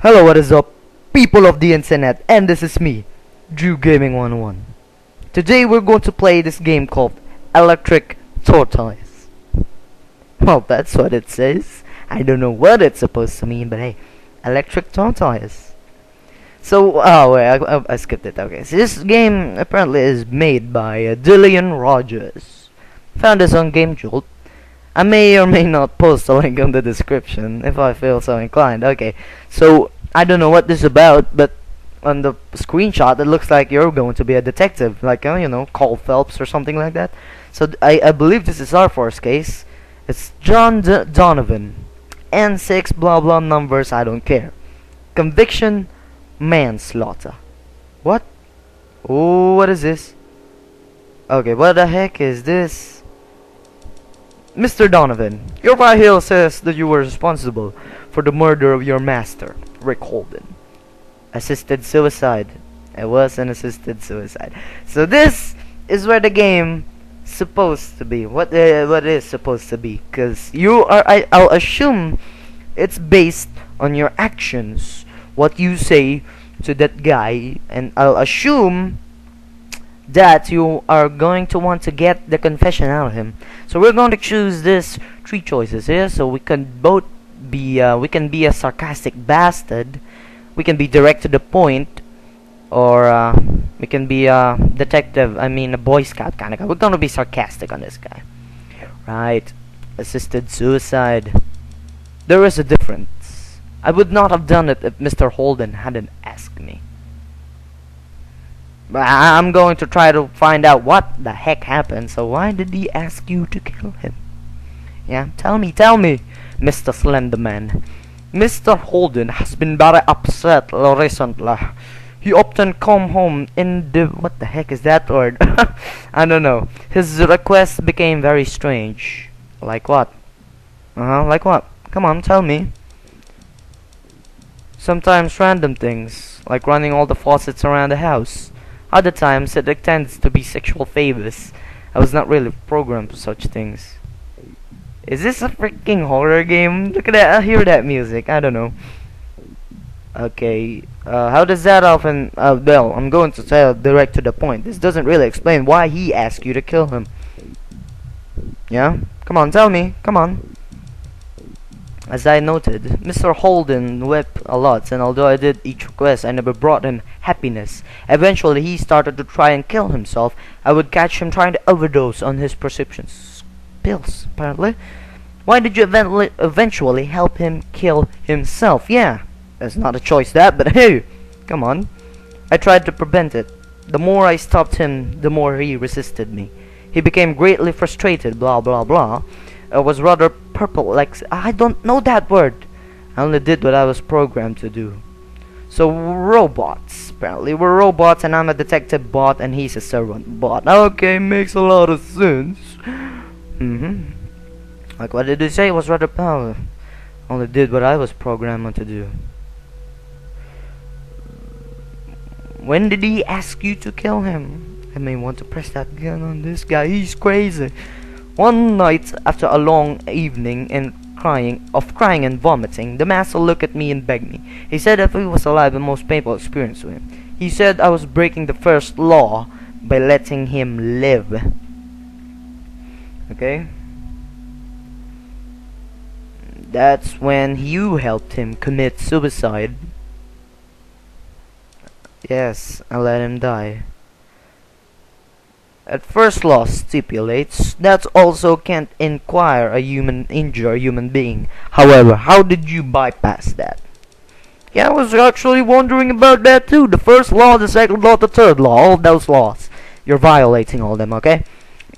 Hello, what is up, people of the internet, and this is me, Drew Gaming 101. Today we're going to play this game called Electric Tortoise. Well, that's what it says. I don't know what it's supposed to mean, but hey, Electric Tortoise. So, I skipped it. Okay, so this game apparently is made by Dillian Rogers. Found this on GameJolt. I may or may not post a link in the description if I feel so inclined. Okay, so I don't know what this is about, but on the screenshot it looks like you're going to be a detective, like Cole Phelps or something like that. So I believe this is our first case. It's John Donovan, N6 blah blah numbers. I don't care. Conviction, manslaughter. What? Oh, what is this? Okay, what the heck is this? Mr. Donovan, your file says that you were responsible for the murder of your master, Rick Holden. Assisted suicide. It was an assisted suicide. So this is where the game supposed to be. What is supposed to be? Because I'll assume it's based on your actions, what you say to that guy, and I'll assume that you are going to want to get the confession out of him. So we're going to choose this three choices here. So we can both be we can be a sarcastic bastard, we can be direct to the point, or we can be a detective. I mean a Boy Scout kind of guy. We're going to be sarcastic on this guy, right? Assisted suicide. There is a difference. I would not have done it if Mr. Holden hadn't asked me. But I'm going to try to find out what the heck happened. So why did he ask you to kill him? Yeah, tell me, Mr. Slenderman. Mr. Holden has been very upset recently. He often come home in the... What the heck is that word? I don't know. His requests became very strange. Like what? Like what? Come on, tell me. Sometimes random things, like running all the faucets around the house. Other times it tends to be sexual favors. I was not really programmed for such things. Is this a freaking horror game? Look at that, I hear that music, I don't know. Okay, how does that often... well, I'm going to tell direct to the point. This doesn't really explain why he asked you to kill him. Yeah? Come on, tell me, come on. As I noted, Mr. Holden wept a lot, and although I did each request, I never brought him happiness. Eventually, he started to try and kill himself. I would catch him trying to overdose on his prescriptions pills, apparently. Why did you eventually help him kill himself? Yeah, that's not a choice that, but hey, come on. I tried to prevent it. The more I stopped him, the more he resisted me. He became greatly frustrated, blah blah blah. Was rather purple, like I don't know that word. I only did what I was programmed to do. So robots, apparently we're robots, and I'm a detective bot, and he's a servant bot. Okay, makes a lot of sense. Like what did you say? It was rather power. Only did what I was programmed to do. When did he ask you to kill him? I may want to press that gun on this guy. He's crazy. One night, after a long evening and crying and vomiting, the master looked at me and begged me. He said if he was alive, the most painful experience to him. He said I was breaking the first law by letting him live. Okay? That's when you helped him commit suicide. Yes, I let him die. At first law stipulates that also can't injure a human being. However, how did you bypass that? Yeah, I was actually wondering about that too. The first law, the second law, the third law, all those laws. You're violating all of them, okay?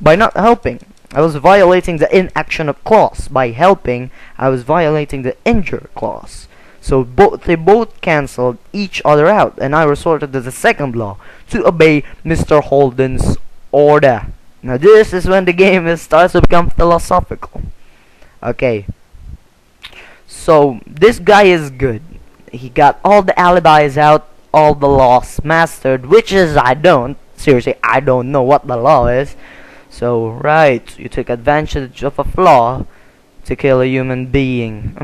By not helping, I was violating the inaction of clause. By helping, I was violating the injure clause. So they both cancelled each other out, and I resorted to the second law to obey Mr. Holden's order. Now this is when the game starts to become philosophical. Okay, so this guy is good. He got all the alibis out, all the laws mastered, which is I don't. Seriously, I don't know what the law is. So right, you took advantage of a flaw to kill a human being.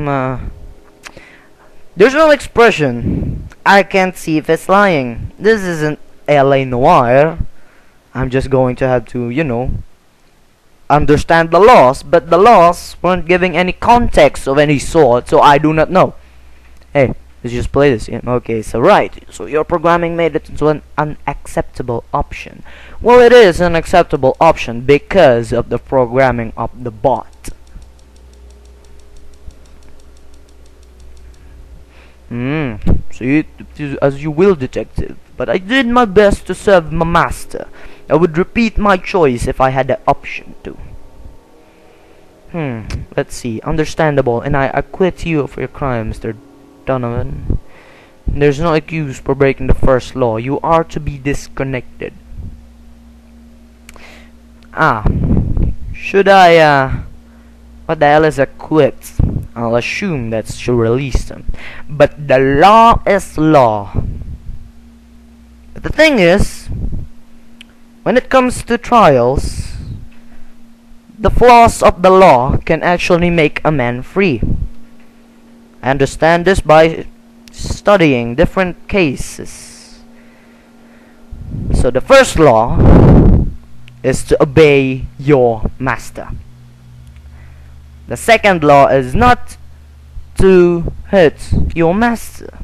There's no expression. I can't see if it's lying. This isn't LA Noire. I'm just going to have to, understand the laws, but the laws weren't giving any context of any sort, so I do not know. Hey, let's just play this game. Okay, so right. So your programming made it into an unacceptable option. Well, it is an acceptable option because of the programming of the bot. So as you will, detective. But I did my best to serve my master. I would repeat my choice if I had the option to. Let's see. Understandable, and I acquit you of your crime, Mr. Donovan. There's no excuse for breaking the first law. You are to be disconnected. Should I, what the hell is acquit? I'll assume that should release them. But the law is law. But the thing is, when it comes to trials, the flaws of the law can actually make a man free. I understand this by studying different cases. So the first law is to obey your master. The second law is not to hurt your master.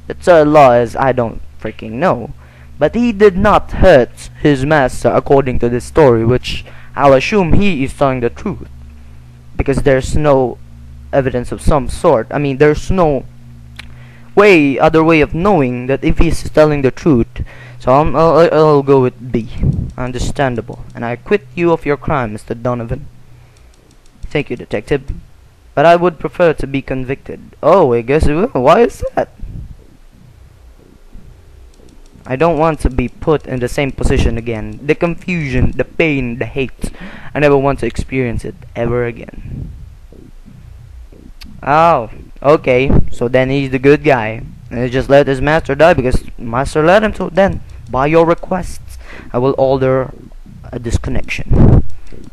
The third law is I don't freaking know. But he did not hurt his master according to this story, which I'll assume he is telling the truth. Because there's no evidence of some sort. I mean, there's no other way of knowing that if he's telling the truth. So I'll go with B. Understandable. And I acquit you of your crime, Mr. Donovan. Thank you, detective. But I would prefer to be convicted. Oh, I guess it will. Why is that? I don't want to be put in the same position again. The confusion, the pain, the hate. I never want to experience it ever again. Oh, okay. So then he's the good guy. And he just let his master die because master let him to. Then, by your requests, I will order a disconnection.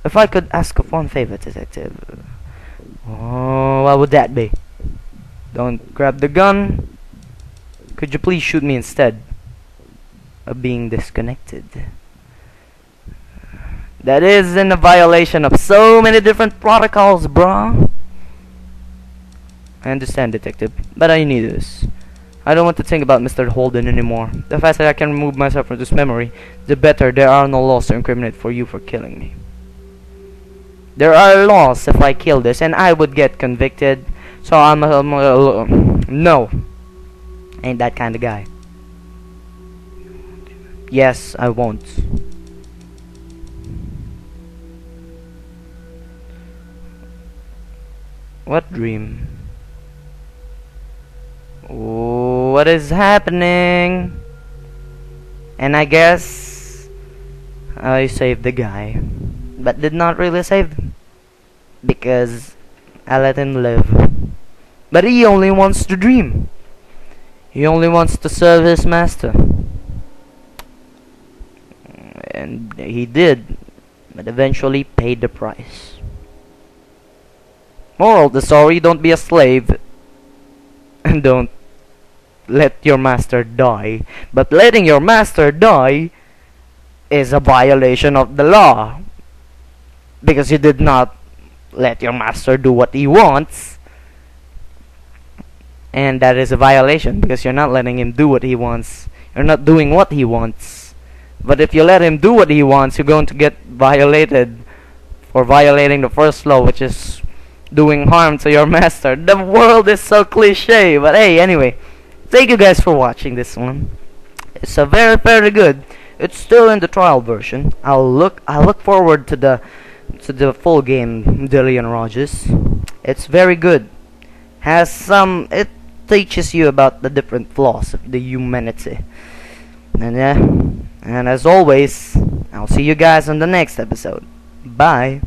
If I could ask of one favor, detective. Oh, what would that be? Don't grab the gun. Could you please shoot me instead of being disconnected? That is in a violation of so many different protocols, bruh. I understand, detective, but I need this. I don't want to think about Mr. Holden anymore. The faster I can remove myself from this memory, the better. There are no laws to incriminate for you for killing me. There are laws if I kill this, and I would get convicted. So I'm no, ain't that kind of guy. Yes, I won't. What dream? What is happening? And I guess I saved the guy, but did not really save him because I let him live. But he only wants to dream. He only wants to serve his master. And he did, but eventually paid the price. Moral of the story, don't be a slave. And don't let your master die. But letting your master die is a violation of the law. Because you did not let your master do what he wants. And that is a violation because you're not letting him do what he wants. You're not doing what he wants. But if you let him do what he wants, you're going to get violated for violating the first law, which is doing harm to your master. The world is so cliche, but hey, anyway, thank you guys for watching this one. It's a very good. It's still in the trial version. I'll look forward to the full game, Dillian Rogers. It's very good. It teaches you about the different flaws of the humanity. And yeah, and as always, I'll see you guys on the next episode. Bye.